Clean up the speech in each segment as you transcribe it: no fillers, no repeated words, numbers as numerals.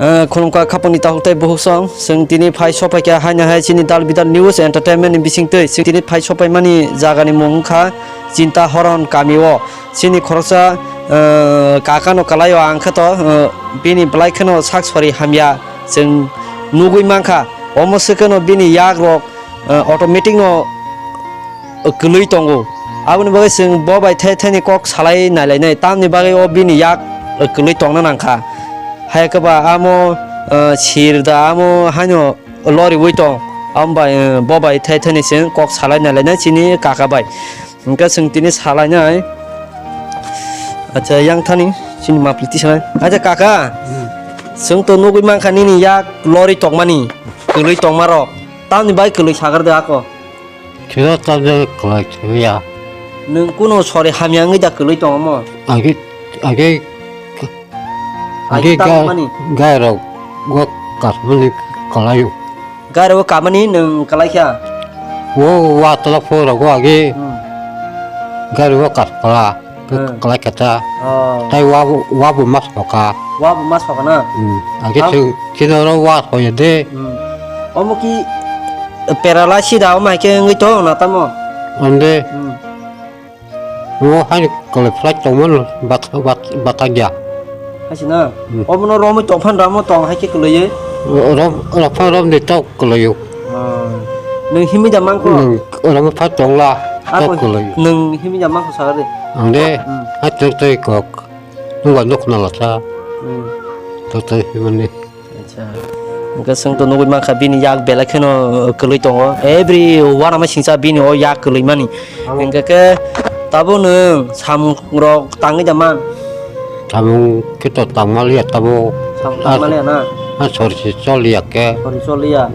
Kolomka kaponi tahuktai bohosong sing tini phai sopai kya hanya hai sini dal bidal news entertainment ni bising tei sing tini phai sopai mani jaga ni mungkha cinta horon kamiwo sini khorsa kakano kalayo angkha to bini blai khano saksori hamya sing nugui mangkha omosekano bini yak rok automatic no glui tongo aboni bagai sing bobai thai thai ni kok salai nalai nai tamni bagai o bini yak glui tongna nangkha hai kaba amo sirda amo hanyo lori wuitong amba bobai thai thai ni sing kok salai nalai nai chini kakabai engka sing tini salai nai acha yang thani chini mapliti salai acha kaka sing to nugui mangkha ni yak lori tongmani glui tongmarok tamni bai glui sagar de ako kira tanda kelak ya nung kuno sore hamyangi da glui tongmo age gairo gua kasbeli kalayu garo kamani nung kalaiya wo wa telepon gua age gairo kaspala kelak kata tai wa bu mas paka wa mas pakana age kinoro wa hoyade omoki peralasi da omai ke ngi to na tamo ande wo hai kelak flight toman bataja hasina omono romi tongphan ramo tong hai ke kuleye rom de tau kalayu nung himi da mangko rom phat tongla tau kalayu nung himi da mangko sagare ande hatur tai kok nungwa nuk nalasa tai himani acha engka sing to nugui mangkha bini yak bela kheno kului tongo every one ama singsa bini o yak kului mani engka ke tabo nung sam rok tangi jaman tamu kita tamu lihat tamu samale na sorry lihat ke solia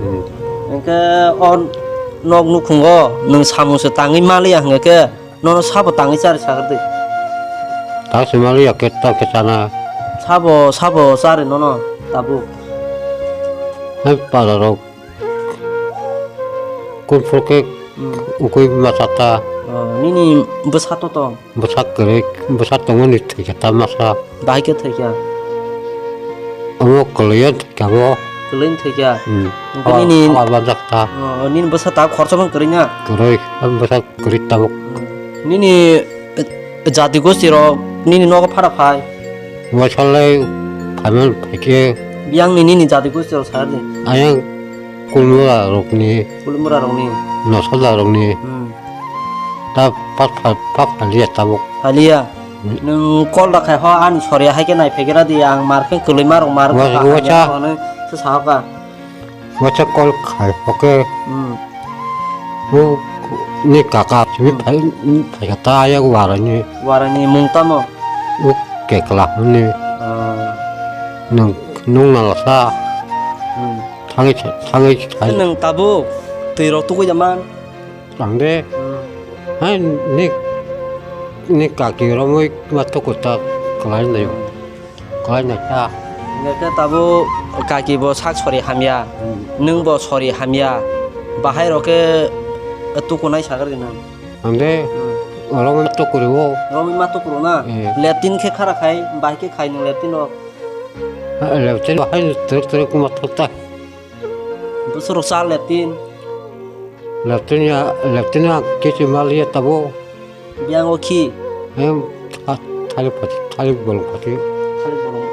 engka on nok nukhungo nung samu se tangi malia engka nono sabo tangi sar sagade tak semua lihat kita ke sana sabo sare nono tabu pada rok kumpul ke ukui masata nini besato to besar kerek besar tongan itu kita masa baik ke ya amo kalian kamu kelen ya ini banyak ta nini besata khorcha man kerinya kerek besar kerik tamu nini jati gosti ro nini nogo phara phai masalah kami pakai biang nini jati gosti ro sarde ayang kulmura rokni kulmura rongni nasala rokni ta pat lihat tamu halia nung kol da khai ho an soria hai ke nai phegera di ang marke kulai marong mar wacha se sahaka wacha kol khai oke bu ni kakak cumi pai kata ya warani mungtamo ke kelah ni nung nalasa tangi nung tabu tiro tu ko jaman sangde hai ni kaki ramai mata kota kelain na yun kelain na ta ngeke tabu kaki bo sak sori hamya nung bo sori hamya bahai roke tu ko nai sagar dina ande orang mata kuriwo romi matu kuruna letin ke khara khai bai ke khai nung letin ro letin hai teruk mata ta busuro sal letin letinnya kisi malia tabo biang oki tali bolong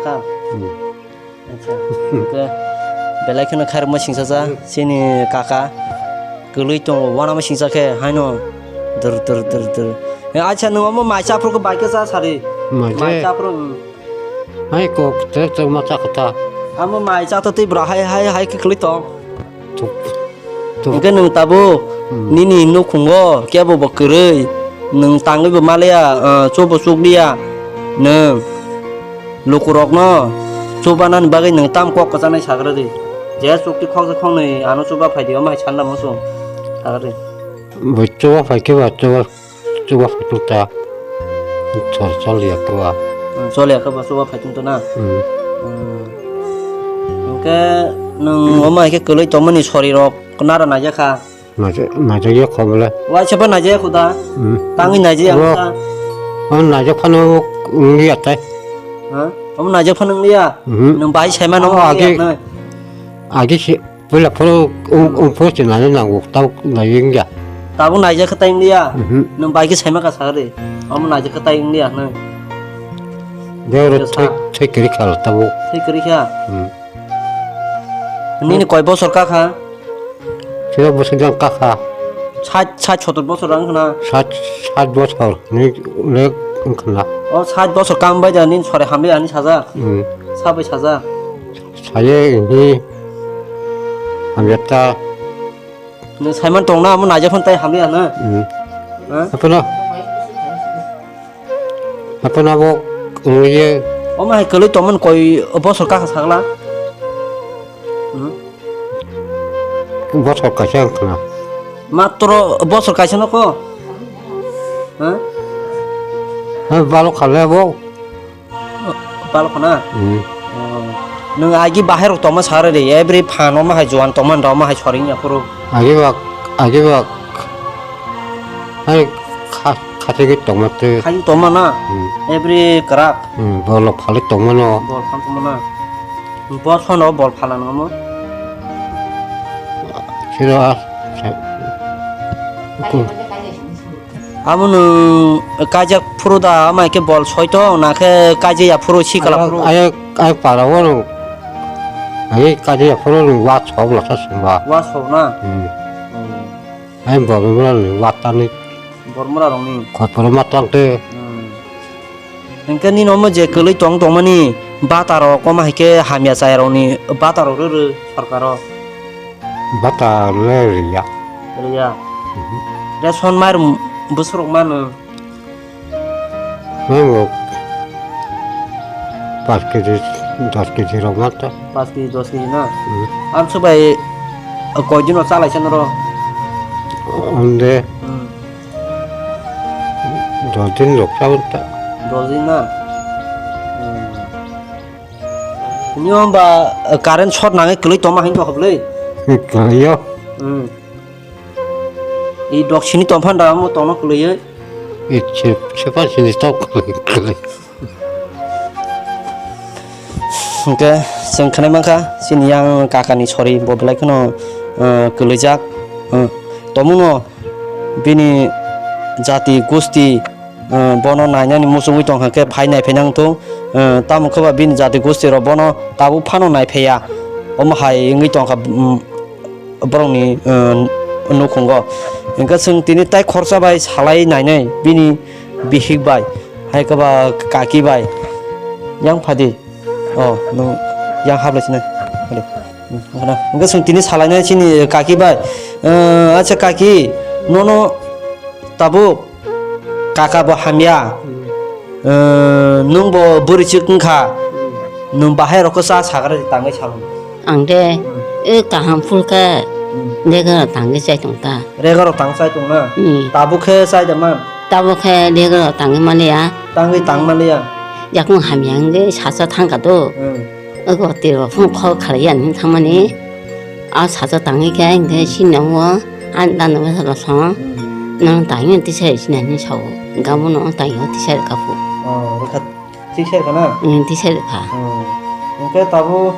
ka acha ke belai khana khar ma singsa sa sini kaka gului tong wana ma singsa ke haino dur acha no ma macha pro ko baike sa sari macha pro hai ko ter mata kata ama macha to ti bra hai ke gului tong nung tabu nini no khungo kya bo bakrei nung tangi bo malia chobo suklia nung lukurok no chobanan bagai nung tam kok kasanai sagrade je sukti khong nei ano choba phaidi ma channa moso sagrade becoba pakai coba tuta solia tua solia ka ba choba phaidi to na ke nung oma ke kulai tomani sori rok kenara naja kha naja ya kobla wa chapa naja khuda tangi naja ya naja khano ngi atai ha ông này cho phân nông đi à nông bái xem mà nông 아기 아기 원래 프로 포스트 나는 나고 또 나인가 tao cũng này cho cái tay đi à nông bái cái xem mà cả sao đi ông này cho cái tay đi à này 내가 책 그렇게 알았다고 thế cái gì àนี่coi bao sợi cá hả 제가 무슨 장 깎아 sai chốt bao sợi răng hả 사 버서 내 그나 sai bao sợi cam bây giờ nên sợi ham bây giờ nên 찾아 sao bây 찾아 사예니 아무였다 nên sai mình trồng na ông này cho phân tay ham đi à nữa 아빠나 뭐 우리 ông này cứ lấy tôm mình coi bao sợi cá sao lá 버서 가지 않구나 mà tôi bao sợi cá nó có 바로 갈래 뭐 bao lâu na nung agi bahar toma sare de every phan ma hai juan toma rama hai choring ya puro 아기박 아니 가지기 동마트 hai toma na every crap 벌로 팔리 동마노 bol phan toma na bol phan no bol phalan ngamo 싫어 amun kajak puro da ma ke bol soito na ke kaje ya puro si kala puro 아예 바라고는 아예까지 앞으로는 와 처음 나섰습니다. wa so na 아니 뭐는 왔다니 bor mura rong ni 거꾸로 맞던데 engke ni no mo je keloi tong tong mani bataro ko ma ke hamya sai ro ni bataro ru sarkaro 맞다래야. ya reson mar busrok man 뭐 바스켓이라고 맞다. pasti dosi na am subai ko jino sala chenro 근데 너진 녹사부터 dosi na nyom ba karen shot na keloi toma hin ko hoble 그래요? i dok chini tom phan da mo tono keloi 이 제발신이 또 그래. Oke, sing kene mangka sin yang kakani sorry bo belai kono kelejak tomuno bini jati gusti bono nanya ni musu wi tong hake phai nai phenang to tam khoba bin jati gusti ro bono tabu phano nai pheya om hai ngi tong kha borong ni no khongo engka sing tini tai khorsa bai salai nai nai bini bihik bai hai ka ba kaki bai yang phadi oh no yang habla sini boleh mana enggak sung tini salahnya sini kaki bay acha kaki nono tabu kakak bo hamya nung bo buri chikung kha nung bahai roko sa sagar tangai chalu angde kaham fulka 내가 당게 사이동다 rega ro tang sai tung na tabu khe sai jama 따보케 내가 당게 말이야 tangai tang malia 약간 함양게 사서 tan가도 어거 어때요 풍커 가리안 상만이 아 사서 당게 게 신영어 안 나는 거서 너는 당연 디세 신년이 샤오 가문은 당연 디세 가고 reka tikser kana 디세 가 engke tabu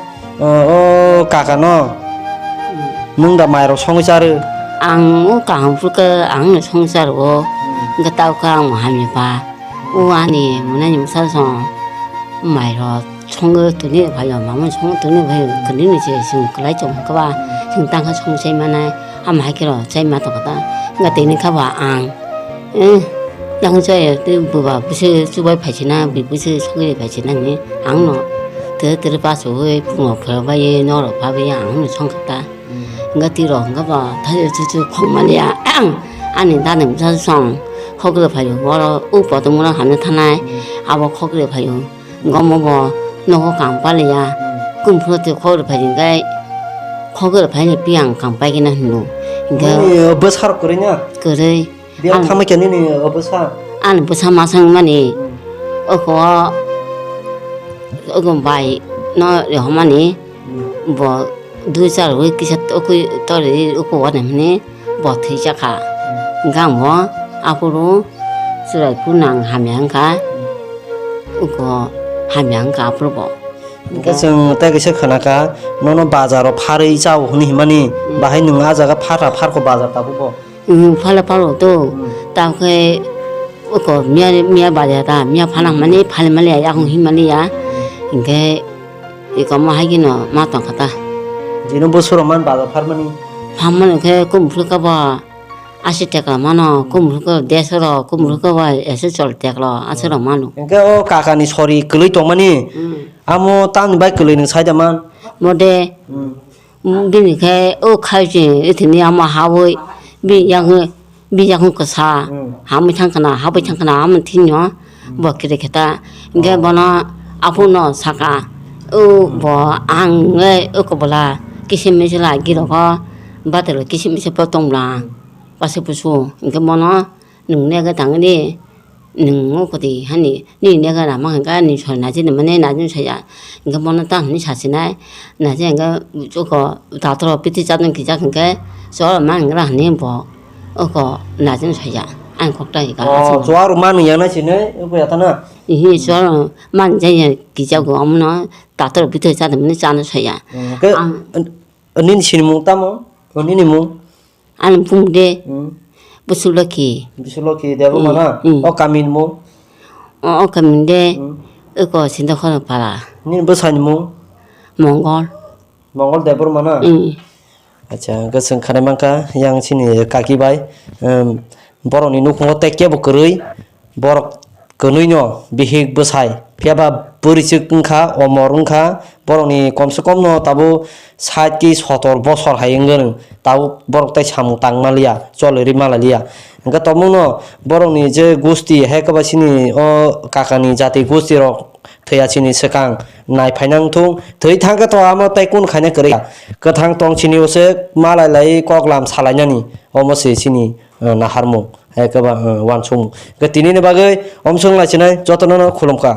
kakak no nung da mai ro song charu 앙 강불까 앙을 성사로 그러니까 따오카랑 뭐 하면 봐 우아니 문화님 사서 마이로 총거 돈이 봐요 마음 총 돈이 봐요 그리는 제 지금 그래 좀 그봐 지금 땅가 총세만에 한 마이키로 제마도 거다 그러니까 되는 가봐 앙응 양저에 또 뭐가 무슨 주발 파지나 무슨 소리 파지나니 앙노 더 봐서 왜 부모 벌바에 너로 밥에 앙을 총갔다 nga tiro nga ba thayo chu khongmania ani da nem sa song khogre phayo boro upo to mona hane thanai abo khogre phayo ngomo bo no ko kam pa le ya kum phro te khogre phayo gai khogre phayo piang kam pa gina nu nga besar korenya kore biar thama keni ni besar an busa masang mani oko bai no yo mani bo du cha ro ki sa to ri ko wa ne bo thi cha kha nga mo apuru surai punang hamyang ka ko 하면 가 불고. 그 जों 때기서 खोना가 너는 바자로 파르이 자오 흔히 마니 바하이 능 아자가 팔고 바자 따고 팔로도 따게 그 미야 바자다 미야 팔랑만이 팔만이야 야공 힘만이야 이게 이거 뭐 하기는 맞던 거다. 지는 보스로만 바자 팔마니 밤만 그 물가 봐 아시때가 많아 그 물가 내서로 그 물가 봐 애서 절 때가 아서로 많어. 그러니까 까까니 소리 글이 동마니 아무 딴 바이 글이는 사이다만 뭐데 비니 그 칼지 이트니 아마 하고 미양은 거사 아무 창가나 하부 창가나 아무 티뇨 뭐 그렇게다 이게 뭐나 아부노 사가 뭐 안에 어거불라 기심미실라 기로가 바들 기심미실 보통라 빠세 부수 이게 뭐나 능내가 당연히 능어거디 하니 니 내가 남아가 니 전나지는 뭐네 나중 쳐야 이게 뭐나 땅니 사시나 나중에 이게 저거 다들 비티 잡는 기자 그게 저만 그라 아니 뭐 어거 나중 쳐야 안 걱정이가 좋아로 많은 양나 지네 이거 야타나 이 저는 만제에 기자고 없나 다들 비티 잡는 자는 쳐야 그 언니 신문 따모 언니 뭐 안 붕대 부술럭기 비슬로키 대로 많아 까민 뭐 그런데 이거 진짜 봐라 니 버사니 뭐 몽골 대로 많아 아자 그 성카레만까 양친이 까기바이 버로니 누콩 떼깨보 그르이 버럭 그누이뇨 비힉 버사이 피아바 버리츠근카 어머른카 버로니 꼼스꼼노 따부 사이키 소tor 버설 하잉거는 따부 버럭 떼 참우 땅말리야 쫄리 말리야 그러니까 또무노 버로니 제 고스티 해커바시니 까까니 자티 고스티로 thầy sekarang naik panjang tung thầy thang cái toa mà tay kun khanya kere cái thang tong chini ose malai lai kok lam salanya ni omose chini na harmo hai ka wan chung cái tini ne bagai omsong la chinai jotono khulomka